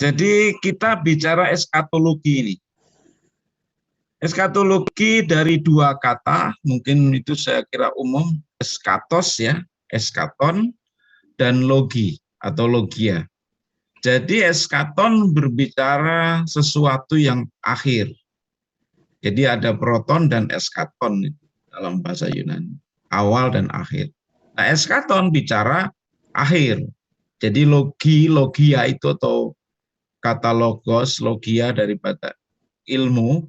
Jadi kita bicara eskatologi ini. Eskatologi dari dua kata, mungkin itu saya kira umum, eskatos ya, eskaton, dan logi atau logia. Jadi eskaton berbicara sesuatu yang akhir. Jadi ada proton dan eskaton dalam bahasa Yunani, awal dan akhir. Nah, eskaton bicara akhir. Jadi logia itu atau kata logos, logia daripada ilmu.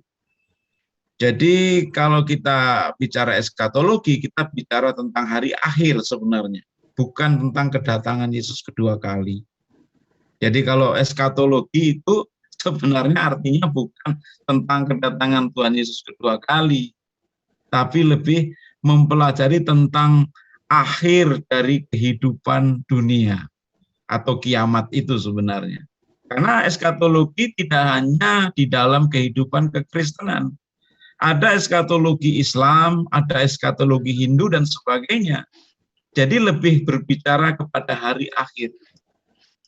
Jadi kalau kita bicara eskatologi, kita bicara tentang hari akhir sebenarnya, bukan tentang kedatangan Yesus kedua kali. Jadi kalau eskatologi itu sebenarnya artinya bukan tentang kedatangan Tuhan Yesus kedua kali, tapi lebih mempelajari tentang akhir dari kehidupan dunia atau kiamat itu sebenarnya. Karena eskatologi tidak hanya di dalam kehidupan kekristenan. Ada eskatologi Islam, ada eskatologi Hindu dan sebagainya. Jadi lebih berbicara kepada hari akhir.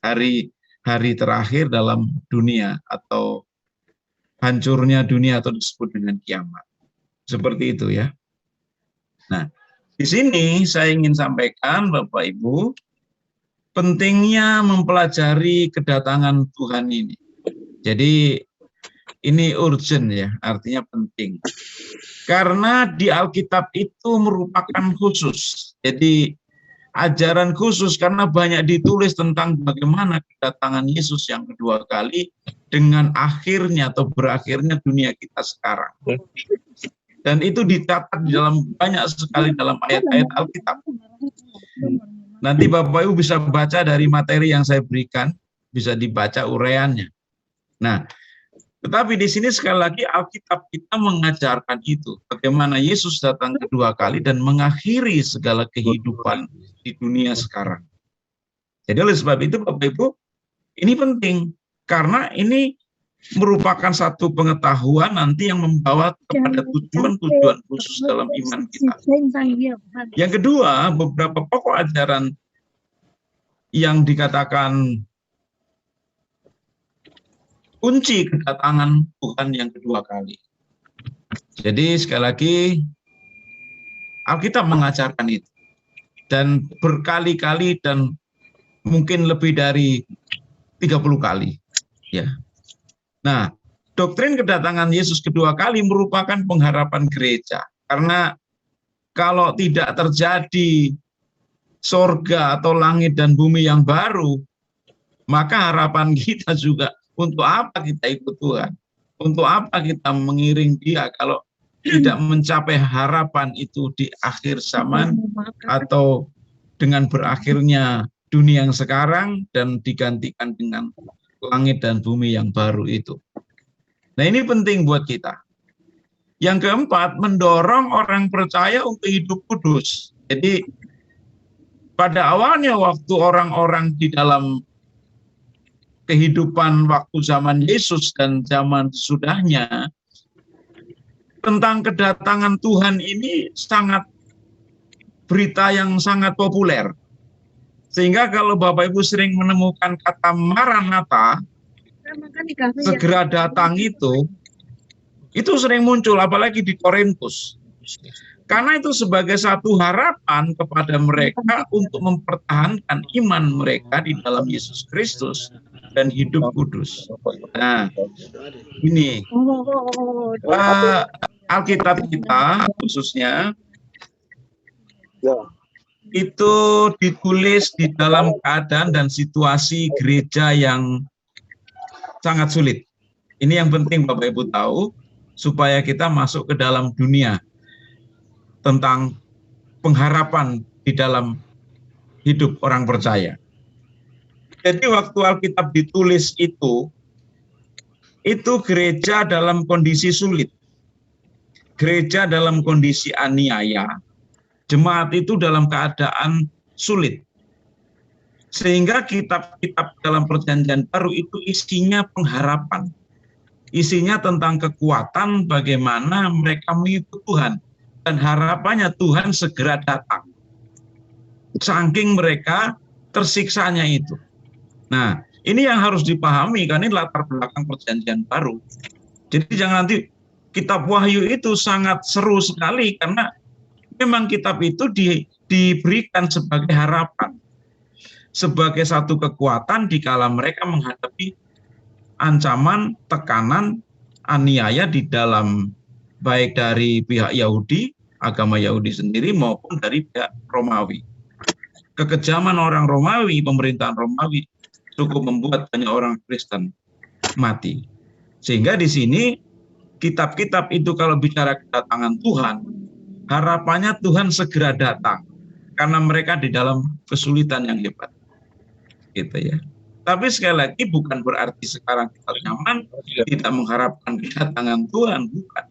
Hari terakhir dalam dunia atau hancurnya dunia atau disebut dengan kiamat. Seperti itu ya. Nah, di sini saya ingin sampaikan Bapak Ibu, pentingnya mempelajari kedatangan Tuhan ini. Jadi ini urgent ya, artinya penting. Karena di Alkitab itu merupakan khusus. Jadi ajaran khusus karena banyak ditulis tentang bagaimana kedatangan Yesus yang kedua kali dengan akhirnya atau berakhirnya dunia kita sekarang. Dan itu dicatat di dalam banyak sekali dalam ayat-ayat Alkitab. Nanti Bapak Ibu bisa baca dari materi yang saya berikan, bisa dibaca uraiannya. Nah, tetapi di sini sekali lagi Alkitab kita mengajarkan itu, bagaimana Yesus datang kedua kali dan mengakhiri segala kehidupan di dunia sekarang. Jadi oleh sebab itu Bapak Ibu, ini penting karena ini merupakan satu pengetahuan nanti yang membawa kepada tujuan-tujuan khusus dalam iman kita. Yang kedua, beberapa pokok ajaran yang dikatakan kunci kedatangan Tuhan yang kedua kali. Jadi sekali lagi Alkitab mengajarkan itu dan berkali-kali dan mungkin lebih dari 30 kali ya. Nah, doktrin kedatangan Yesus kedua kali merupakan pengharapan gereja karena kalau tidak terjadi sorga atau langit dan bumi yang baru, maka harapan kita juga untuk apa kita ikut Tuhan? Untuk apa kita mengiring Dia kalau tidak mencapai harapan itu di akhir zaman atau dengan berakhirnya dunia yang sekarang dan digantikan dengan langit dan bumi yang baru itu. Nah, ini penting buat kita. Yang keempat, mendorong orang percaya untuk hidup kudus. Jadi pada awalnya waktu orang-orang di dalam kehidupan waktu zaman Yesus dan zaman sesudahnya, tentang kedatangan Tuhan ini sangat berita yang sangat populer. Sehingga kalau Bapak Ibu sering menemukan kata Maranatha, segera datang itu sering muncul, apalagi di Korintus. Karena itu sebagai satu harapan kepada mereka untuk mempertahankan iman mereka di dalam Yesus Kristus dan hidup kudus. Nah, ini Alkitab kita khususnya itu ditulis di dalam keadaan dan situasi gereja yang sangat sulit. Ini yang penting Bapak Ibu tahu, supaya kita masuk ke dalam dunia tentang pengharapan di dalam hidup orang percaya. Jadi waktu Alkitab ditulis itu gereja dalam kondisi sulit. Gereja dalam kondisi aniaya, jemaat itu dalam keadaan sulit. Sehingga kitab-kitab dalam Perjanjian Baru itu isinya pengharapan. Isinya tentang kekuatan bagaimana mereka mengikut Tuhan. Dan harapannya Tuhan segera datang. Saking mereka tersiksanya itu. Nah, Ini yang harus dipahami, karena ini latar belakang perjanjian baru. Jadi jangan nanti kitab Wahyu itu sangat seru sekali, karena memang kitab itu diberikan sebagai harapan, sebagai satu kekuatan di kala mereka menghadapi ancaman, tekanan, aniaya di dalam baik dari pihak Yahudi, agama Yahudi sendiri, maupun dari pihak Romawi. Kekejaman orang Romawi, pemerintahan Romawi cukup membuat banyak orang Kristen mati. Sehingga di sini kitab-kitab itu kalau bicara kedatangan Tuhan, harapannya Tuhan segera datang karena mereka di dalam kesulitan yang hebat. Gitu ya. Tapi sekali lagi bukan berarti sekarang kita nyaman, tidak mengharapkan kedatangan Tuhan, bukan.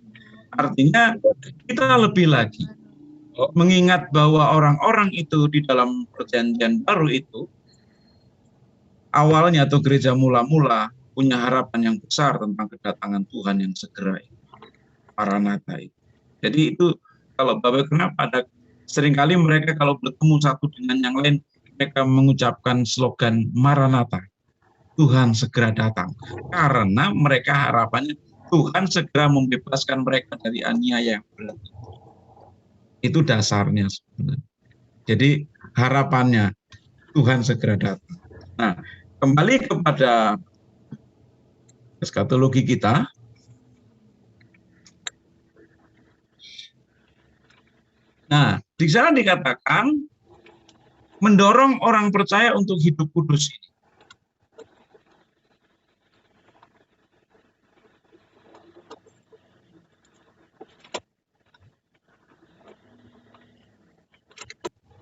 Artinya kita lebih lagi mengingat bahwa orang-orang itu di dalam perjanjian baru itu awalnya atau gereja mula-mula punya harapan yang besar tentang kedatangan Tuhan yang segera, Maranatha. Jadi itu kalau Bapak, kenapa ada seringkali mereka kalau bertemu satu dengan yang lain mereka mengucapkan slogan Maranatha, Tuhan segera datang, karena mereka harapannya Tuhan segera membebaskan mereka dari aniaya yang berat. Itu dasarnya sebenarnya. Jadi harapannya Tuhan segera datang. Nah, kembali kepada eskatologi kita. Nah, di sana dikatakan mendorong orang percaya untuk hidup kudus ini.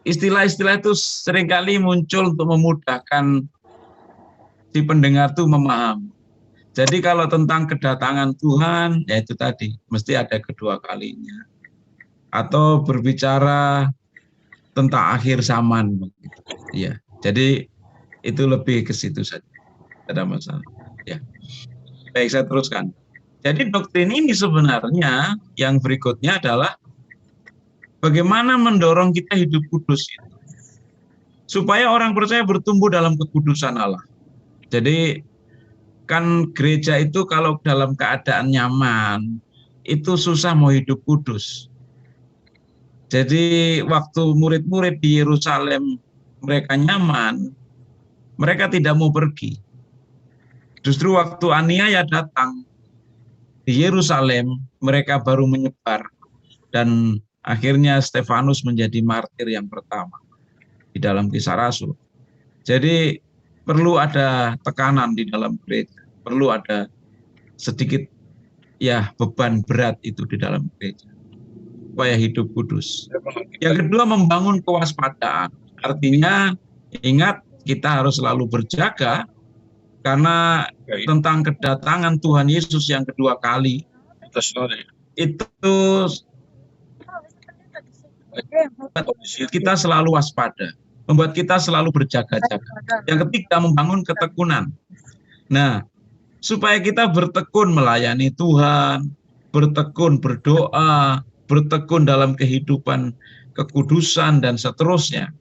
Istilah-istilah itu seringkali muncul untuk memudahkan si pendengar itu memahami. Jadi kalau tentang kedatangan Tuhan, ya itu tadi, mesti ada kedua kalinya. Atau berbicara tentang akhir zaman. Ya, jadi itu lebih ke situ saja. Tidak ada masalah. Ya. Baik, saya teruskan. Jadi doktrin ini sebenarnya yang berikutnya adalah bagaimana mendorong kita hidup kudus itu, supaya orang percaya bertumbuh dalam kekudusan Allah. Jadi kan gereja itu kalau dalam keadaan nyaman itu susah mau hidup kudus. Jadi waktu murid-murid di Yerusalem mereka nyaman, mereka tidak mau pergi. Justru waktu aniaya datang di Yerusalem, mereka baru menyebar dan akhirnya Stefanus menjadi martir yang pertama di dalam Kisah Rasul. Jadi perlu ada tekanan di dalam gereja, perlu ada sedikit ya beban berat itu di dalam gereja supaya hidup kudus. Yang kedua, membangun kewaspadaan. Artinya ingat kita harus selalu berjaga karena tentang kedatangan Tuhan Yesus yang kedua kali itu kita selalu waspada, membuat kita selalu berjaga-jaga. Yang ketiga, membangun ketekunan. Nah, supaya kita bertekun melayani Tuhan, bertekun berdoa, bertekun dalam kehidupan kekudusan dan seterusnya.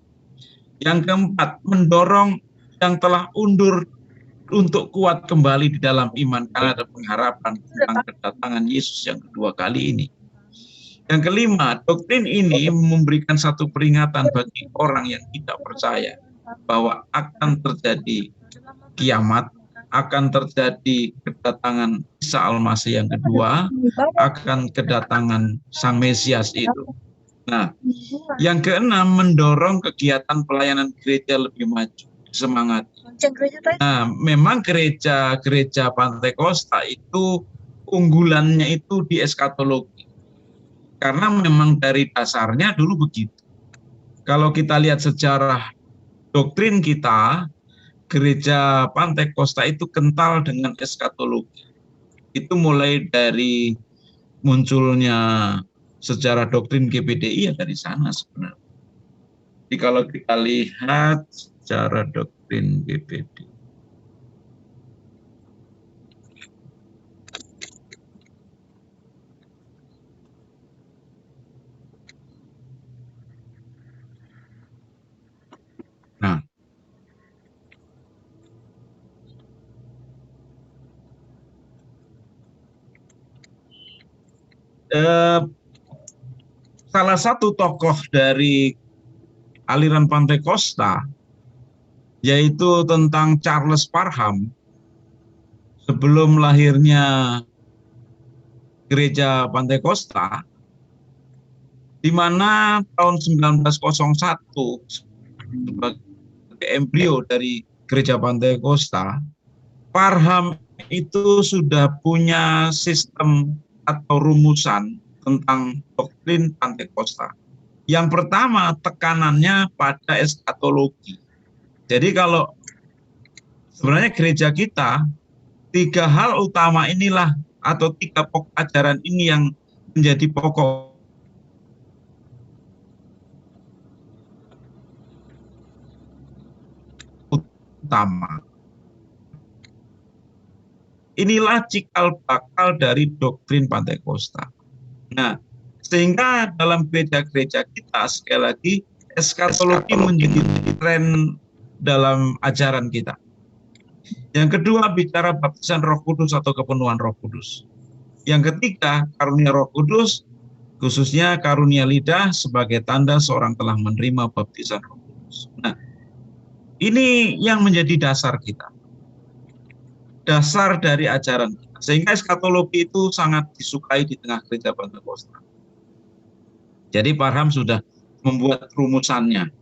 Yang keempat, mendorong yang telah undur untuk kuat kembali di dalam iman karena ada pengharapan tentang kedatangan Yesus yang kedua kali ini. Yang kelima, doktrin ini memberikan satu peringatan bagi orang yang tidak percaya bahwa akan terjadi kiamat, akan terjadi kedatangan Isa Al-Masih yang kedua, akan kedatangan Sang Mesias itu. Nah, yang keenam, mendorong kegiatan pelayanan gereja lebih maju, semangat. Nah, memang gereja Pantai Kosta itu unggulannya itu di eskatologi. Karena memang dari dasarnya dulu begitu. Kalau kita lihat sejarah doktrin kita, gereja Pantai Kosta itu kental dengan eskatologi. Itu mulai dari munculnya sejarah doktrin GBDI ya dari sana sebenarnya. Jadi kalau kita lihat secara doktrin GBDI. Nah, salah satu tokoh dari aliran Pantekosta, yaitu tentang Charles Parham, sebelum lahirnya gereja Pantekosta, di mana tahun 1901 sebagai embrio dari gereja Pantekosta, Parham itu sudah punya sistem atau rumusan tentang doktrin Pantekosta. Yang pertama, tekanannya pada eskatologi. Jadi kalau sebenarnya gereja kita, 3 hal utama inilah atau 3 pokok ajaran ini yang menjadi pokok utama. Inilah cikal bakal dari doktrin Pantekosta. Nah, sehingga dalam gereja-gereja kita, sekali lagi, eskatologi menjadi tren dalam ajaran kita. Yang kedua, bicara baptisan Roh Kudus atau kepenuhan Roh Kudus. Yang ketiga, karunia Roh Kudus, khususnya karunia lidah sebagai tanda seorang telah menerima baptisan Roh Kudus. Nah, ini yang menjadi dasar kita. Dasar dari ajaran kita. Sehingga eskatologi itu sangat disukai di tengah gereja Pantekosta. Jadi Parham sudah membuat rumusannya.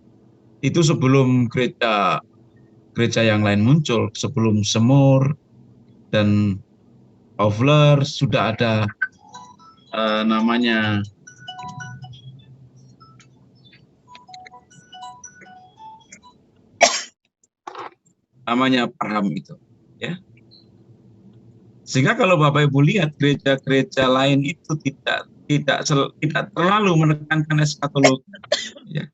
Itu sebelum gereja yang lain muncul, sebelum Semur dan Fowler sudah ada namanya Parham itu, ya. Sehingga kalau Bapak Ibu lihat gereja-gereja lain itu tidak terlalu menekankan eskatologi, ya.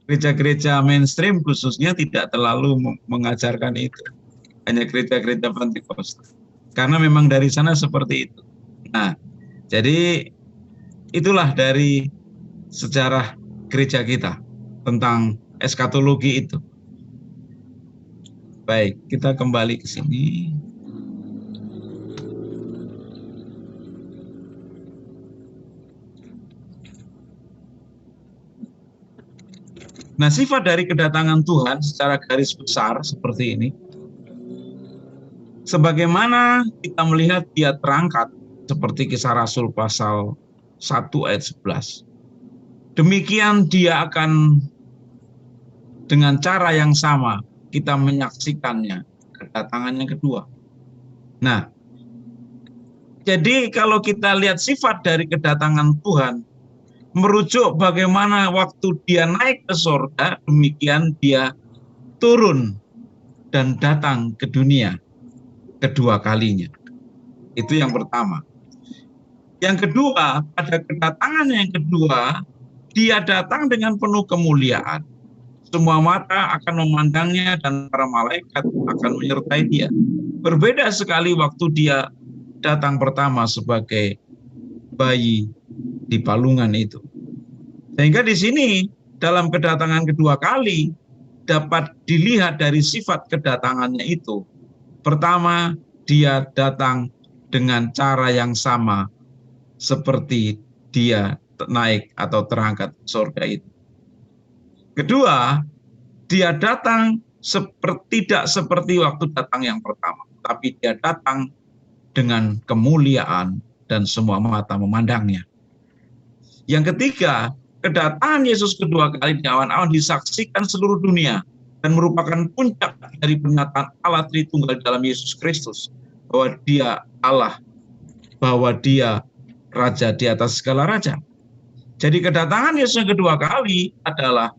Gereja-gereja mainstream khususnya tidak terlalu mengajarkan itu. Hanya gereja-gereja Pantekosta. Karena memang dari sana seperti itu. Nah, jadi itulah dari sejarah gereja kita tentang eskatologi itu. Baik, kita kembali ke sini. Nah, sifat dari kedatangan Tuhan secara garis besar seperti ini. Sebagaimana kita melihat dia terangkat seperti Kisah Rasul pasal 1 ayat 11. Demikian dia akan dengan cara yang sama kita menyaksikannya kedatangan yang kedua. Nah, jadi kalau kita lihat sifat dari kedatangan Tuhan, merujuk bagaimana waktu dia naik ke surga, demikian dia turun dan datang ke dunia kedua kalinya. Itu yang pertama. Yang kedua, pada kedatangan yang kedua, dia datang dengan penuh kemuliaan. Semua mata akan memandangnya dan para malaikat akan menyertai dia. Berbeda sekali waktu dia datang pertama sebagai bayi di palungan itu. Sehingga di sini dalam kedatangan kedua kali dapat dilihat dari sifat kedatangannya itu. Pertama, dia datang dengan cara yang sama seperti dia naik atau terangkat ke surga itu. Kedua, dia datang tidak seperti waktu datang yang pertama, tapi dia datang dengan kemuliaan dan semua mata memandangnya. Yang ketiga, kedatangan Yesus kedua kali di awan-awan disaksikan seluruh dunia dan merupakan puncak dari pernyataan Allah Tritunggal dalam Yesus Kristus, bahwa dia Allah, bahwa dia Raja di atas segala raja. Jadi kedatangan Yesus yang kedua kali adalah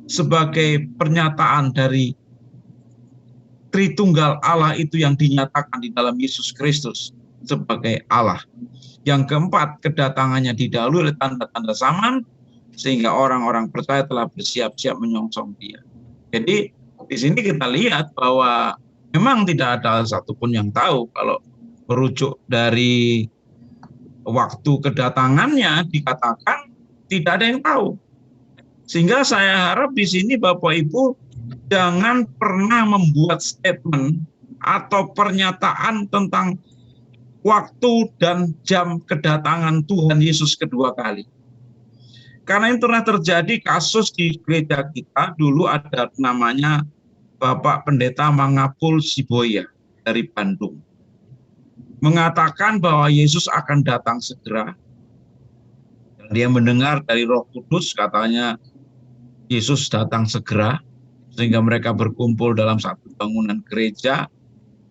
sebagai pernyataan dari Tritunggal Allah itu yang dinyatakan di dalam Yesus Kristus sebagai Allah. Yang keempat, kedatangannya didahului oleh tanda-tanda zaman, sehingga orang-orang percaya telah bersiap-siap menyongsong dia. Jadi di sini kita lihat bahwa memang tidak ada satupun yang tahu kalau merujuk dari waktu kedatangannya dikatakan tidak ada yang tahu. Sehingga saya harap di sini Bapak Ibu jangan pernah membuat statement atau pernyataan tentang waktu dan jam kedatangan Tuhan Yesus kedua kali. Karena itu pernah terjadi kasus di gereja kita, dulu ada namanya Bapak Pendeta Mangapul Siboya dari Bandung. Mengatakan bahwa Yesus akan datang segera. Dia mendengar dari Roh Kudus, katanya Yesus datang segera, sehingga mereka berkumpul dalam satu bangunan gereja.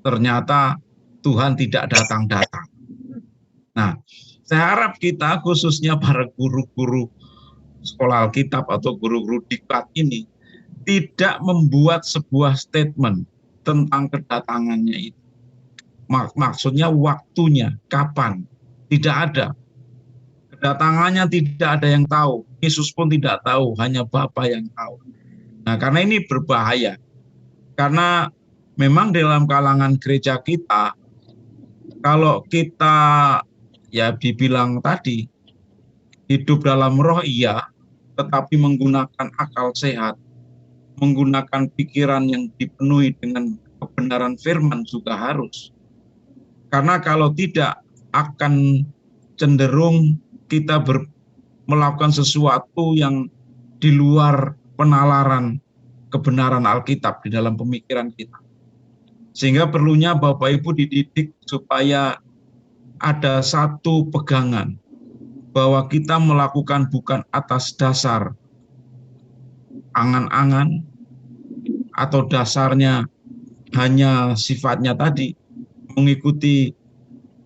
Ternyata Tuhan tidak datang-datang. Nah, saya harap kita, khususnya para guru-guru sekolah Alkitab atau guru-guru diklat ini, tidak membuat sebuah statement tentang kedatangannya itu. Maksudnya waktunya, kapan, tidak ada. Kedatangannya tidak ada yang tahu, Yesus pun tidak tahu, hanya Bapa yang tahu. Nah, karena ini berbahaya. Karena memang dalam kalangan gereja kita, kalau kita ya dibilang tadi, hidup dalam roh iya, tetapi menggunakan akal sehat, menggunakan pikiran yang dipenuhi dengan kebenaran firman juga harus. Karena kalau tidak, akan cenderung kita melakukan sesuatu yang di luar penalaran kebenaran Alkitab di dalam pemikiran kita. Sehingga perlunya Bapak Ibu dididik supaya ada satu pegangan bahwa kita melakukan bukan atas dasar angan-angan atau dasarnya hanya sifatnya tadi mengikuti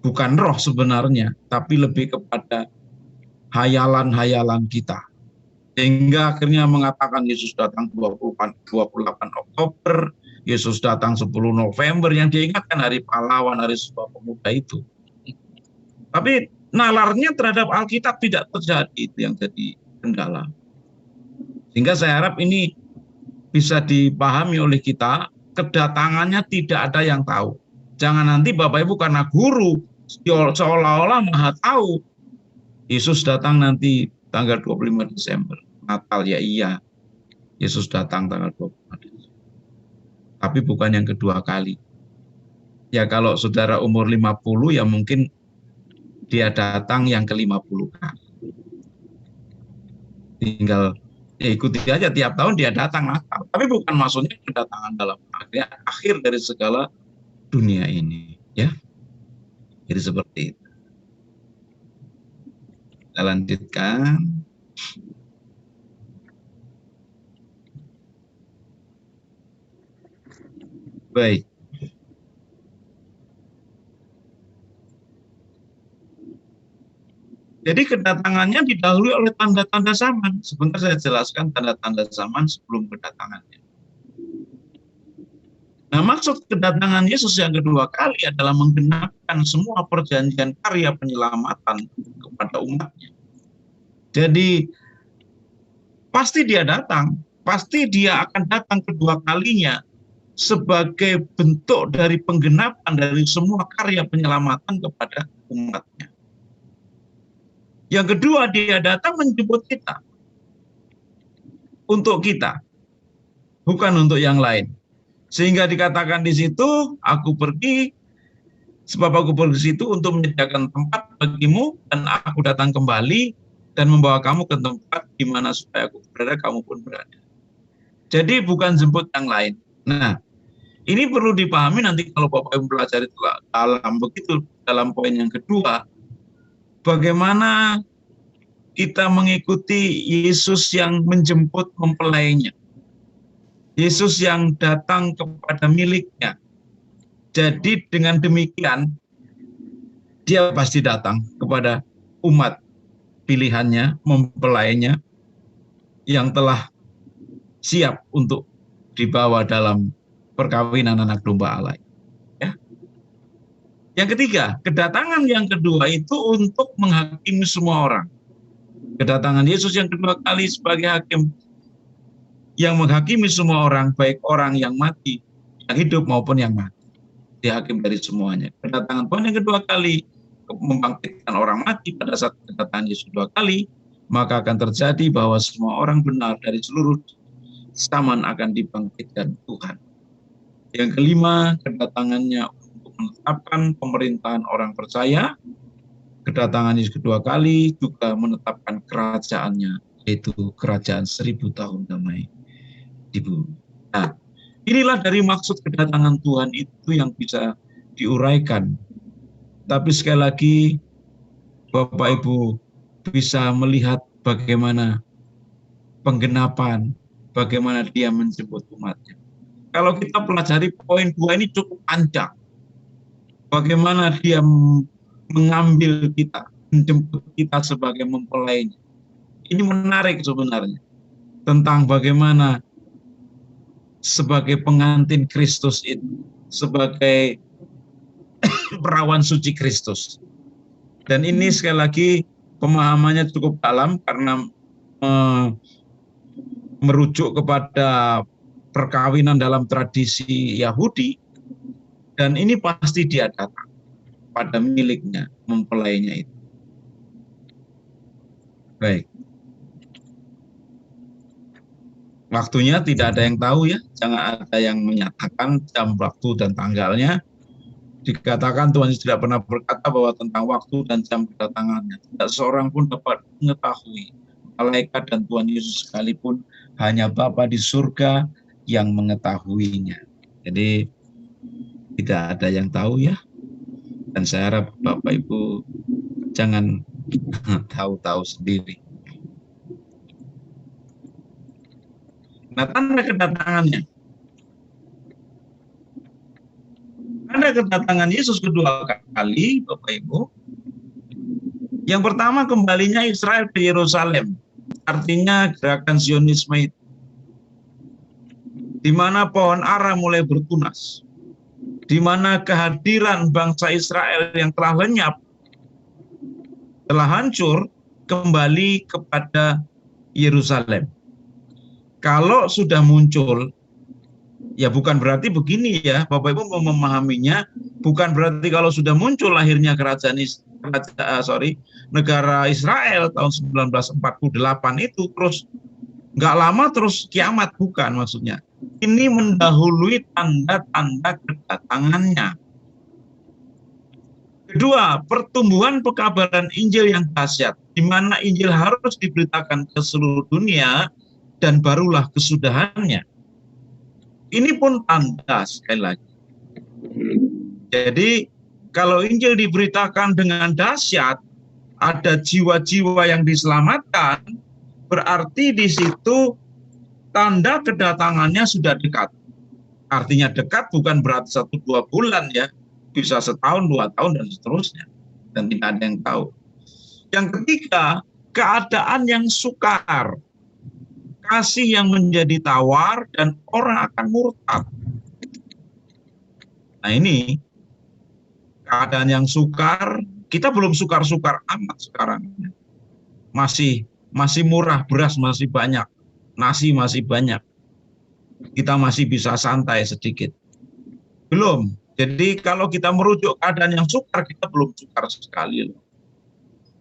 bukan roh sebenarnya, tapi lebih kepada hayalan-hayalan kita. Sehingga akhirnya mengatakan Yesus datang 28 Oktober, Yesus datang 10 November, yang diingatkan hari pahlawan, hari Sumpah Pemuda itu. Tapi nalarnya terhadap Alkitab tidak terjadi, itu yang jadi kendala. Sehingga saya harap ini bisa dipahami oleh kita, kedatangannya tidak ada yang tahu. Jangan nanti Bapak Ibu karena guru seolah-olah maha tahu. Yesus datang nanti tanggal 25 Desember. Natal ya iya. Yesus datang tanggal 25 Desember. Tapi bukan yang kedua kali. Ya kalau saudara umur 50 ya mungkin dia datang yang ke-50 kali. Tinggal ya ikuti aja tiap tahun dia datang Natal. Tapi bukan maksudnya kedatangan dalam akhir dari segala dunia ini, ya. Jadi seperti itu. Kita lanjutkan. Baik. Jadi kedatangannya didahului oleh tanda-tanda zaman. Sebentar saya jelaskan tanda-tanda zaman sebelum kedatangannya. Nah, maksud kedatangan Yesus yang kedua kali adalah menggenapkan semua perjanjian karya penyelamatan kepada umatnya. Jadi, pasti dia datang. Pasti dia akan datang kedua kalinya sebagai bentuk dari penggenapan dari semua karya penyelamatan kepada umatnya. Yang kedua, dia datang menjemput kita. Untuk kita. Bukan untuk yang lain. Sehingga dikatakan di situ, aku pergi, sebab aku pergi di situ untuk menyediakan tempat bagimu, dan aku datang kembali, dan membawa kamu ke tempat di mana supaya aku berada, kamu pun berada. Jadi bukan jemput yang lain. Nah, ini perlu dipahami nanti kalau Bapak Ibu belajar itu dalam poin yang kedua, bagaimana kita mengikuti Yesus yang menjemput mempelainya. Yesus yang datang kepada miliknya. Jadi dengan demikian, dia pasti datang kepada umat pilihannya, mempelainya, yang telah siap untuk dibawa dalam perkawinan anak domba Allah. Ya. Yang ketiga, kedatangan yang kedua itu untuk menghakimi semua orang. Kedatangan Yesus yang kedua kali sebagai hakim yang menghakimi semua orang, baik orang yang mati, yang hidup maupun yang mati. Dia hakim dari semuanya. Kedatangan Tuhan yang kedua kali membangkitkan orang mati pada saat kedatangan Yesus kedua kali, maka akan terjadi bahwa semua orang benar dari seluruh zaman akan dibangkitkan Tuhan. Yang kelima, kedatangannya untuk menetapkan pemerintahan orang percaya, kedatangan Yesus kedua kali juga menetapkan kerajaannya, yaitu kerajaan 1000 tahun damai di bumi. Nah, inilah dari maksud kedatangan Tuhan itu yang bisa diuraikan. Tapi sekali lagi, Bapak Ibu bisa melihat bagaimana penggenapan, bagaimana dia menjemput umatnya. Kalau kita pelajari poin 2 ini cukup panjang. Bagaimana dia mengambil kita, menjemput kita sebagai mempelainya. Ini menarik sebenarnya. Tentang bagaimana sebagai pengantin Kristus itu, sebagai perawan suci Kristus. Dan ini sekali lagi pemahamannya cukup dalam karena merujuk kepada perkawinan dalam tradisi Yahudi, dan ini pasti dia datang pada miliknya, mempelainya itu. Baik. Waktunya tidak ada yang tahu ya, jangan ada yang menyatakan jam, waktu, dan tanggalnya. Dikatakan Tuhan Yesus tidak pernah berkata bahwa tentang waktu dan jam kedatangannya. Tidak seorang pun dapat mengetahui, malaikat dan Tuhan Yesus sekalipun, hanya Bapa di surga yang mengetahuinya. Jadi tidak ada yang tahu ya. Dan saya harap Bapak Ibu jangan tahu-tahu sendiri. Nah, tanda kedatangannya. Tanda kedatangan Yesus kedua kali, Bapak Ibu. Yang pertama, kembalinya Israel ke Yerusalem. Artinya gerakan Zionisme itu. Di mana pohon ara mulai bertunas. Di mana kehadiran bangsa Israel yang telah lenyap, telah hancur, kembali kepada Yerusalem. Kalau sudah muncul, ya bukan berarti begini ya, Bapak Ibu mau memahaminya, bukan berarti kalau sudah muncul lahirnya negara Israel tahun 1948 itu terus nggak lama terus kiamat, bukan maksudnya. Ini mendahului tanda-tanda kedatangannya. Kedua, pertumbuhan pekabaran Injil yang dahsyat, di mana Injil harus diberitakan ke seluruh dunia dan barulah kesudahannya. Ini pun tanda sekali lagi. Jadi kalau Injil diberitakan dengan dahsyat, ada jiwa-jiwa yang diselamatkan, berarti di situ tanda kedatangannya sudah dekat. Artinya dekat bukan berarti 1-2 bulan ya, bisa setahun, 2 tahun, dan seterusnya. Dan tidak ada yang tahu. Yang ketiga, keadaan yang sukar. Kasih yang menjadi tawar dan orang akan murtad. Nah ini, keadaan yang sukar, kita belum sukar-sukar amat sekarang. Masih murah, beras masih banyak, nasi masih banyak. Kita masih bisa santai sedikit. Belum. Jadi kalau kita merujuk keadaan yang sukar, kita belum sukar sekali.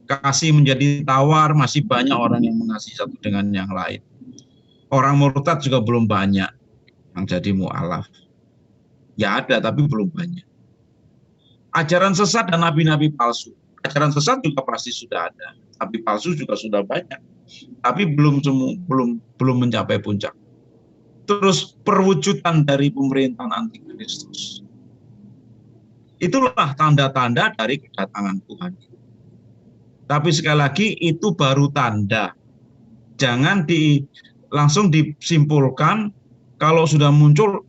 Kasih menjadi tawar, masih banyak orang yang mengasihi satu dengan yang lain. Orang murtad juga belum banyak yang jadi mu'alaf. Ya ada, tapi belum banyak. Ajaran sesat dan nabi-nabi palsu. Ajaran sesat juga pasti sudah ada. Nabi palsu juga sudah banyak. Tapi belum mencapai puncak. Terus perwujudan dari pemerintahan antikristus. Itulah tanda-tanda dari kedatangan Tuhan. Tapi sekali lagi itu baru tanda. Jangan langsung disimpulkan kalau sudah muncul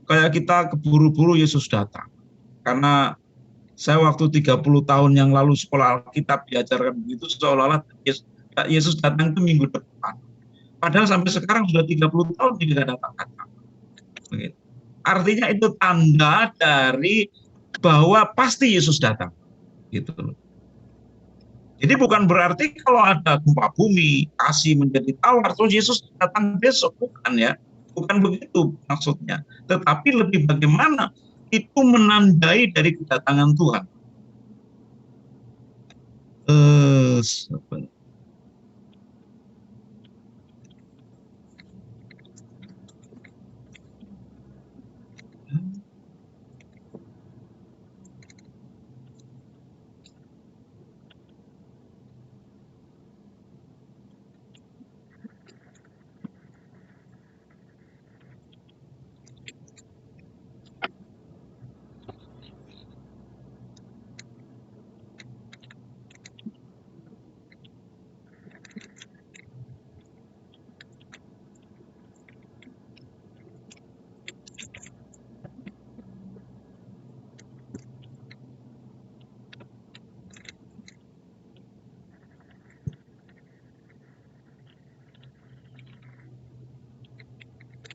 kayak kita keburu-buru Yesus datang. Karena saya waktu 30 tahun yang lalu sekolah Alkitab diajarkan begitu, seolah-olah Yesus datang itu minggu depan. Padahal sampai sekarang sudah 30 tahun tidak datang-datang. Artinya itu tanda dari bahwa pasti Yesus datang. Gitu loh. Jadi bukan berarti kalau ada gempa bumi, kasih menjadi tawar, terus Yesus datang besok, bukan ya. Bukan begitu maksudnya. Tetapi lebih bagaimana itu menandai dari kedatangan Tuhan.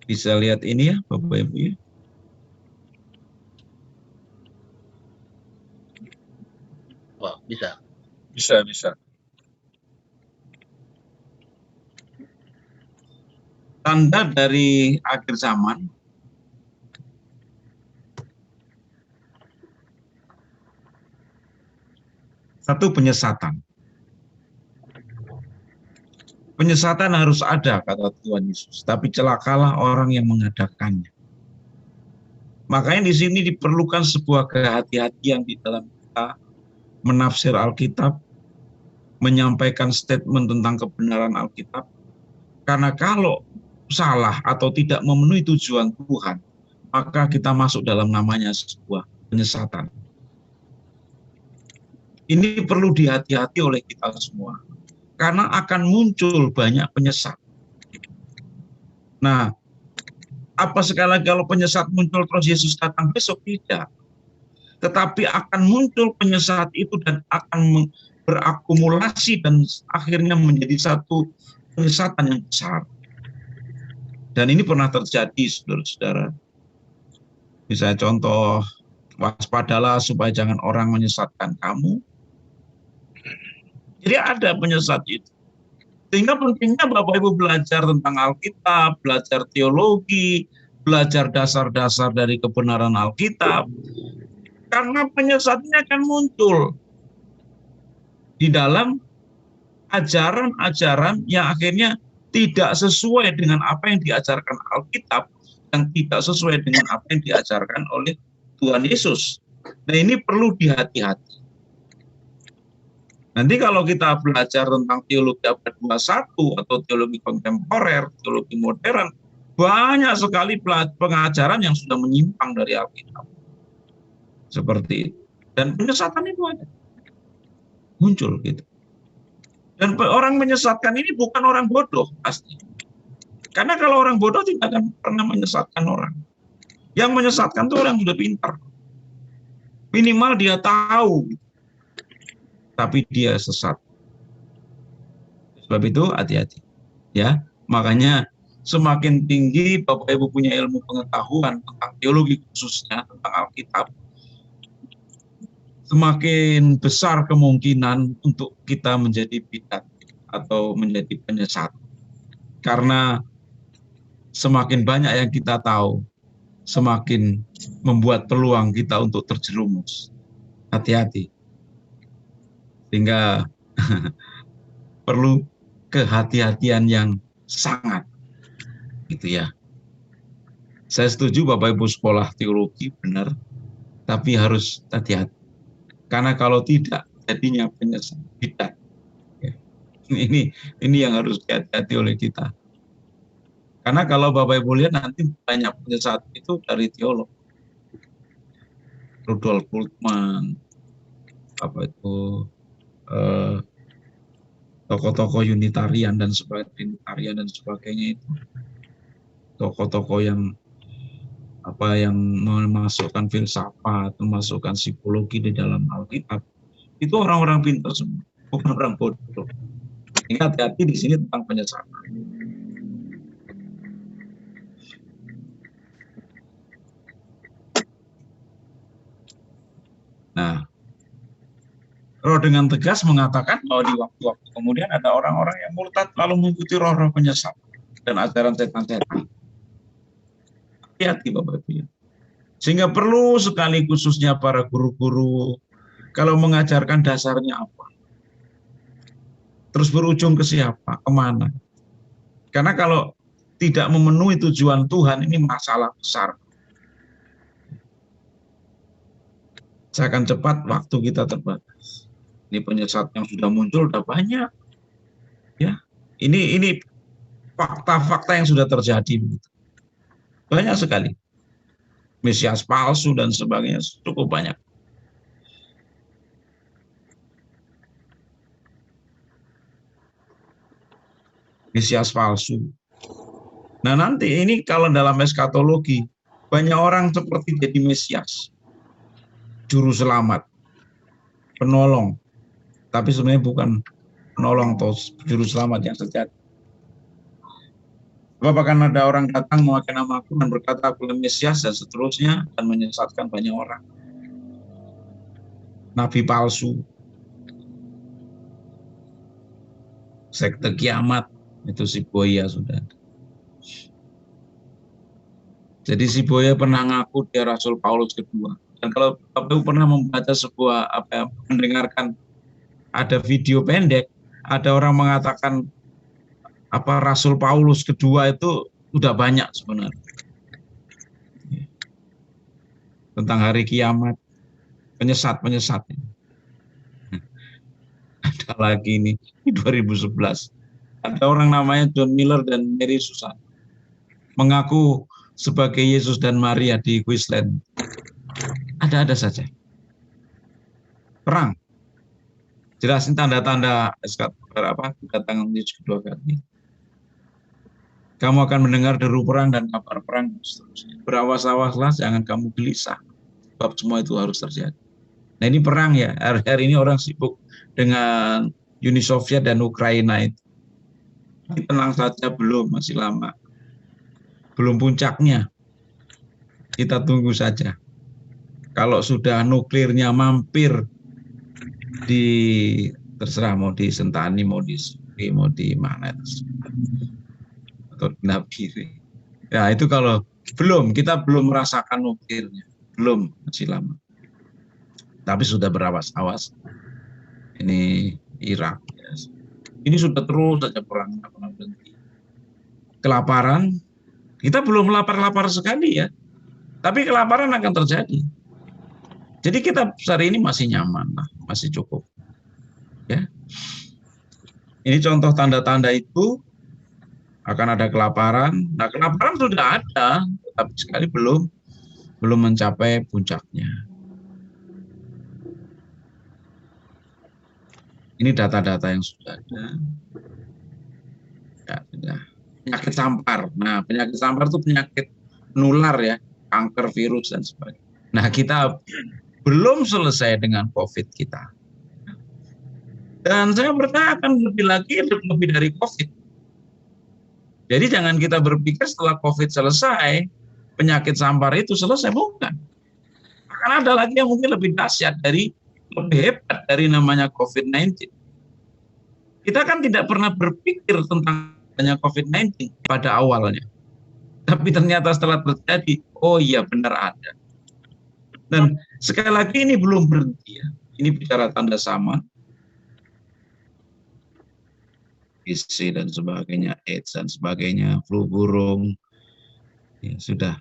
Bisa lihat ini ya, Bapak Ibu ya. Wah, bisa. Bisa. Tanda dari akhir zaman, satu penyesatan. Penyesatan harus ada, kata Tuhan Yesus. Tapi celakalah orang yang mengadakannya. Makanya di sini diperlukan sebuah kehati-hatian di dalam kita menafsir Alkitab, menyampaikan statement tentang kebenaran Alkitab. Karena kalau salah atau tidak memenuhi tujuan Tuhan, maka kita masuk dalam namanya sebuah penyesatan. Ini perlu dihati-hati oleh kita semua. Karena akan muncul banyak penyesat. Nah, apa sekali lagi kalau penyesat muncul terus Yesus datang besok? Tidak. Tetapi akan muncul penyesat itu dan akan berakumulasi dan akhirnya menjadi satu penyesatan yang besar. Dan ini pernah terjadi, saudara-saudara. Bisa contoh, waspadalah supaya jangan orang menyesatkan kamu. Jadi ada penyesat itu. Sehingga pentingnya Bapak Ibu belajar tentang Alkitab, belajar teologi, belajar dasar-dasar dari kebenaran Alkitab. Karena penyesatnya akan muncul di dalam ajaran-ajaran yang akhirnya tidak sesuai dengan apa yang diajarkan Alkitab, yang tidak sesuai dengan apa yang diajarkan oleh Tuhan Yesus. Nah, ini perlu dihati-hati. Nanti kalau kita belajar tentang teologi abad 21 atau teologi kontemporer, teologi modern, banyak sekali pengajaran yang sudah menyimpang dari Alkitab. Seperti itu. Dan penyesatan itu ada. Muncul gitu. Dan orang menyesatkan ini bukan orang bodoh, pasti. Karena kalau orang bodoh tidak akan pernah menyesatkan orang. Yang menyesatkan itu orang yang sudah pintar. Minimal dia tahu, tapi dia sesat. Sebab itu hati-hati. Ya, makanya semakin tinggi Bapak Ibu punya ilmu pengetahuan tentang teologi khususnya tentang Alkitab, semakin besar kemungkinan untuk kita menjadi bidat atau menjadi penyesat. Karena semakin banyak yang kita tahu, semakin membuat peluang kita untuk terjerumus. Hati-hati. Sehingga perlu kehati-hatian yang sangat. Gitu ya. Saya setuju Bapak Ibu sekolah teologi benar, tapi harus hati-hati. Karena kalau tidak, jadinya penyesat, bidat. Ya. Ini yang harus hati-hati oleh kita. Karena kalau Bapak Ibu lihat nanti banyak penyesat itu dari teolog. Rudolf Bultmann, apa itu tokoh-tokoh Unitarian dan sebagainya itu, tokoh-tokoh yang memasukkan filsafat, memasukkan psikologi di dalam Alkitab, itu orang-orang pintar semua, bukan orang bodoh. Ingat, hati-hati di sini tentang penyesatan. Nah, Roh dengan tegas mengatakan bahwa di waktu-waktu kemudian ada orang-orang yang murtad lalu mengikuti roh-roh penyesat dan ajaran setan-setan. Hati-hati Bapak Ibu. Sehingga perlu sekali khususnya para guru-guru kalau mengajarkan dasarnya apa. Terus berujung ke siapa, kemana. Karena kalau tidak memenuhi tujuan Tuhan, ini masalah besar. Saya akan cepat, waktu kita terbatas. Ini penyesat yang sudah muncul sudah banyak. Ya, ini fakta-fakta yang sudah terjadi. Banyak sekali. Mesias palsu dan sebagainya cukup banyak. Mesias palsu. Nah, nanti ini kalau dalam eskatologi banyak orang seperti jadi Mesias, juru selamat, penolong, tapi sebenarnya bukan penolong atau juru selamat yang sejati. Sebab akan ada orang datang memakai namaku dan berkata aku Mesias dan seterusnya dan menyesatkan banyak orang. Nabi palsu, sekte kiamat, itu si Boya sudah. Jadi si Boya pernah ngaku dia Rasul Paulus kedua. Dan kalau Bapak pernah membaca sebuah mendengarkan ada video pendek, ada orang mengatakan Rasul Paulus kedua itu udah banyak sebenarnya. Tentang hari kiamat, penyesat. Ada lagi ini 2011. Ada orang namanya John Miller dan Mary Susan mengaku sebagai Yesus dan Maria di Queensland. Ada saja. Perang. Jelasin tanda-tanda kedatangan Yesus kedua kali. Kamu akan mendengar deru perang dan kabar perang dan seterusnya. Berawas-awaslah, jangan kamu gelisah. Sebab semua itu harus terjadi. Nah ini perang ya. Hari ini orang sibuk dengan Uni Soviet dan Ukraina itu. Tenang saja, belum, masih lama. Belum puncaknya. Kita tunggu saja. Kalau sudah nuklirnya mampir terserah mau disentani, mau di mana itu. Atau dinabiri. Ya itu kalau kita belum merasakan nuklirnya. Belum, masih lama. Tapi sudah berawas-awas. Ini Irak. Ya. Ini sudah terus saja perang, tidak pernah berhenti. Kelaparan, kita belum lapar-lapar sekali ya. Tapi kelaparan akan terjadi. Jadi kita hari ini masih nyaman, masih cukup. Ya. Ini contoh tanda-tanda itu akan ada kelaparan. Nah, kelaparan sudah ada, tapi sekali belum mencapai puncaknya. Ini data-data yang sudah ada. Ya, sudah. Penyakit sampar. Nah, penyakit sampar itu penyakit nular ya, kanker, virus dan sebagainya. Nah, kita belum selesai dengan COVID kita. Dan saya bertanya akan lebih dari COVID. Jadi jangan kita berpikir setelah COVID selesai, penyakit sampar itu selesai, bukan. Akan ada lagi yang mungkin lebih dahsyat lebih hebat dari namanya COVID-19. Kita kan tidak pernah berpikir tentang COVID-19 pada awalnya. Tapi ternyata setelah terjadi, oh iya benar ada. Dan sekali lagi ini belum berhenti ya. Ini bicara tanda sama. IC dan sebagainya, AIDS dan sebagainya, flu burung, ya sudah.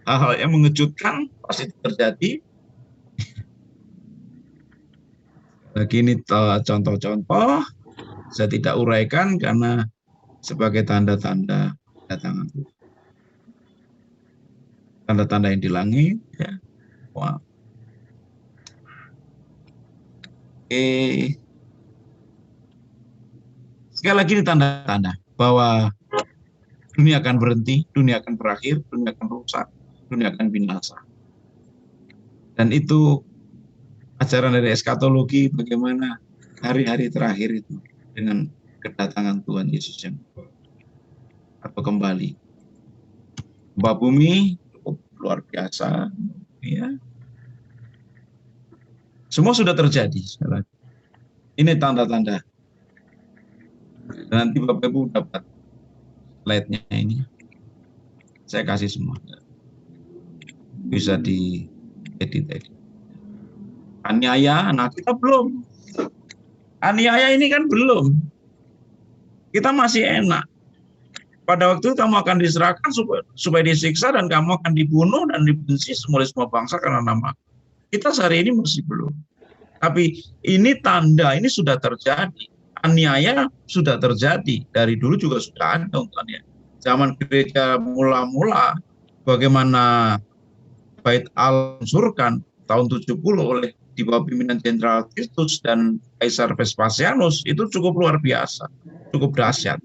Hal-hal yang mengejutkan pasti terjadi. Lagi ini contoh-contoh, saya tidak uraikan karena sebagai tanda-tanda kedatangan Tuhan. Tanda-tanda yang di langit, ya. Wow. Sekali lagi ini tanda-tanda bahwa dunia akan berhenti, dunia akan berakhir, dunia akan rusak, dunia akan binasa. Dan itu ajaran dari eskatologi bagaimana hari-hari terakhir itu dengan kedatangan Tuhan Yesus yang atau kembali. Gempa bumi cukup luar biasa, ya. Semua sudah terjadi. Ini tanda-tanda. Nanti Bapak Ibu dapat slide-nya ini. Saya kasih semua. Bisa diedit. Aniaya, nah kita belum. Aniaya ini kan belum. Kita masih enak. Pada waktu itu kamu akan diserahkan supaya disiksa dan kamu akan dibunuh dan dibenci oleh semua bangsa karena nama. Kita sehari ini masih belum. Tapi ini tanda, ini sudah terjadi. Aniaya sudah terjadi. Dari dulu juga sudah ada ungkapannya. Zaman gereja mula-mula, bagaimana Bait Allah dihancurkan tahun 70 oleh di bawah pimpinan Jenderal Titus dan Kaisar Vespasianus, itu cukup luar biasa, cukup dahsyat.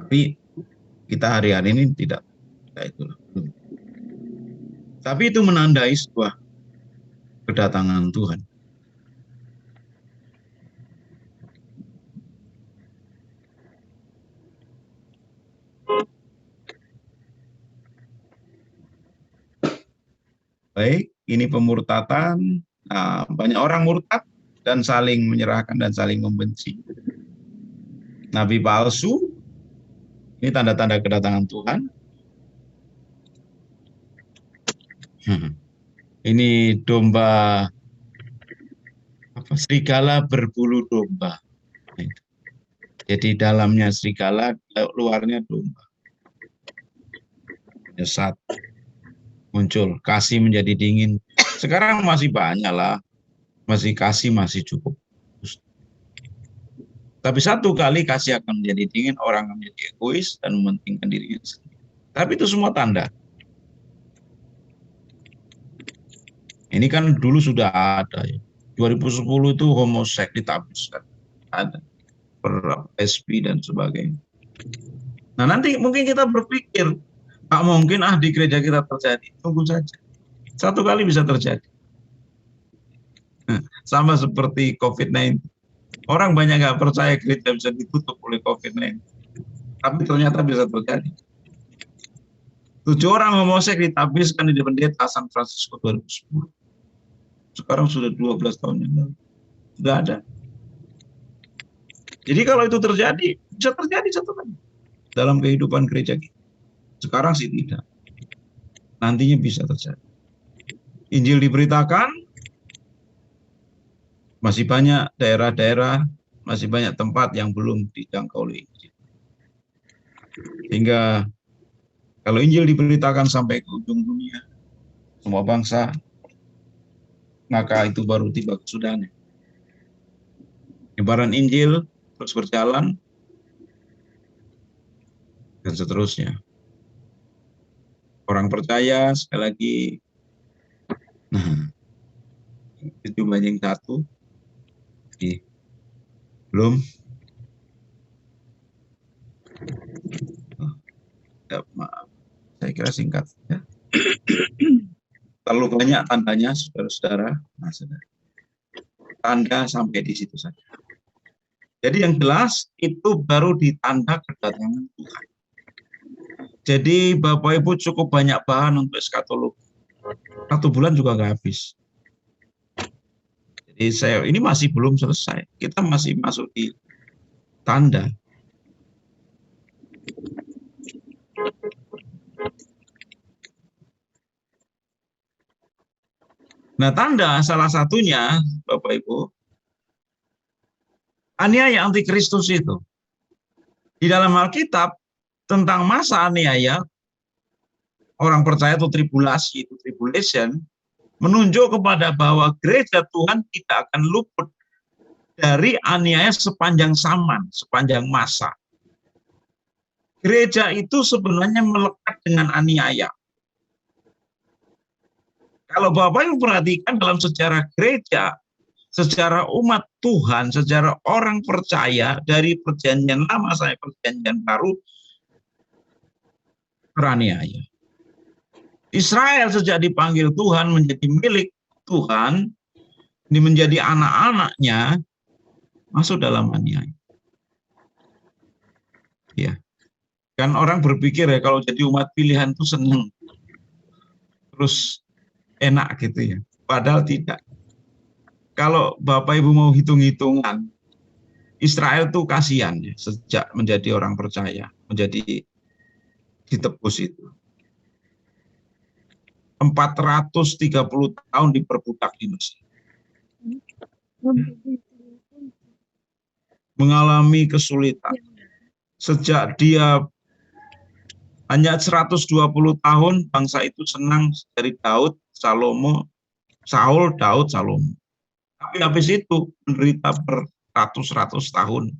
Tapi kita hari-hari ini tidak itulah. Tapi itu menandai sebuah kedatangan Tuhan. baik, ini pemurtatan. Nah, banyak orang murtad dan saling menyerahkan dan saling membenci. Nabi palsu, ini tanda-tanda kedatangan Tuhan. Ini domba, serigala berbulu domba. Jadi dalamnya serigala, luarnya domba. Nyesat, muncul, kasih menjadi dingin. Sekarang masih banyak lah, masih kasih masih cukup. Tapi satu kali kasih akan menjadi dingin, orang akan menjadi egois dan mementingkan dirinya sendiri. Tapi itu semua tanda. Ini kan dulu sudah ada ya. 2010 itu homoseks ditabiskan. Ada. Per SP dan sebagainya. Nah nanti mungkin kita berpikir, tak mungkin di gereja kita terjadi. Tunggu saja. Satu kali bisa terjadi. Sama seperti COVID-19. Orang banyak nggak percaya gereja bisa ditutup oleh COVID-19. Tapi ternyata bisa terjadi. 7 orang homoseks ditabiskan di pendeta San Francisco 2010. Sekarang sudah 12 tahun yang lalu. Sudah ada. Jadi kalau itu terjadi, bisa terjadi satu kali. Dalam kehidupan gereja kita. Sekarang sih tidak. Nantinya bisa terjadi. Injil diberitakan, masih banyak daerah-daerah, masih banyak tempat yang belum dijangkau oleh Injil. Sehingga kalau Injil diberitakan sampai ke ujung dunia, semua bangsa, maka itu baru tiba kesudahannya. Penyebaran Injil terus berjalan, dan seterusnya. Orang percaya, sekali lagi, itu banyak satu, belum, maaf, saya kira singkat. Ya. Terlalu banyak tandanya, saudara-saudara. Nah, saudara. Tanda sampai di situ saja. Jadi yang jelas itu baru ditanda kedatangan Tuhan. Jadi Bapak Ibu cukup banyak bahan untuk eskatologi. 1 bulan juga nggak habis. Jadi ini masih belum selesai. Kita masih masuk di tanda. Nah, tanda salah satunya, Bapak Ibu, aniaya antikristus itu. Di dalam Alkitab, tentang masa aniaya, orang percaya atau tribulasi, itu tribulation, menunjuk kepada bahwa gereja Tuhan tidak akan luput dari aniaya sepanjang zaman, sepanjang masa. Gereja itu sebenarnya melekat dengan aniaya. Kalau Bapak Ibu perhatikan dalam sejarah gereja, secara umat Tuhan, secara orang percaya dari perjanjian lama sampai perjanjian baru, teraniaya. Israel sejak dipanggil Tuhan menjadi milik Tuhan, ini menjadi anak-anaknya, masuk dalam aniaya. Ya. Kan orang berpikir ya kalau jadi umat pilihan itu senang. Terus enak gitu ya. Padahal tidak. Kalau Bapak Ibu mau hitung-hitungan, Israel tuh kasihan ya, sejak menjadi orang percaya, menjadi ditebus itu. 430 tahun diperbudak di Mesir. Mengalami kesulitan. Sejak dia hanya 120 tahun, bangsa itu senang dari Daud, Salomo, Saul, Daud, Salomo. Tapi habis itu menderita beratus-ratus tahun.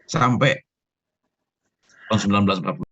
Sampai tahun 1945.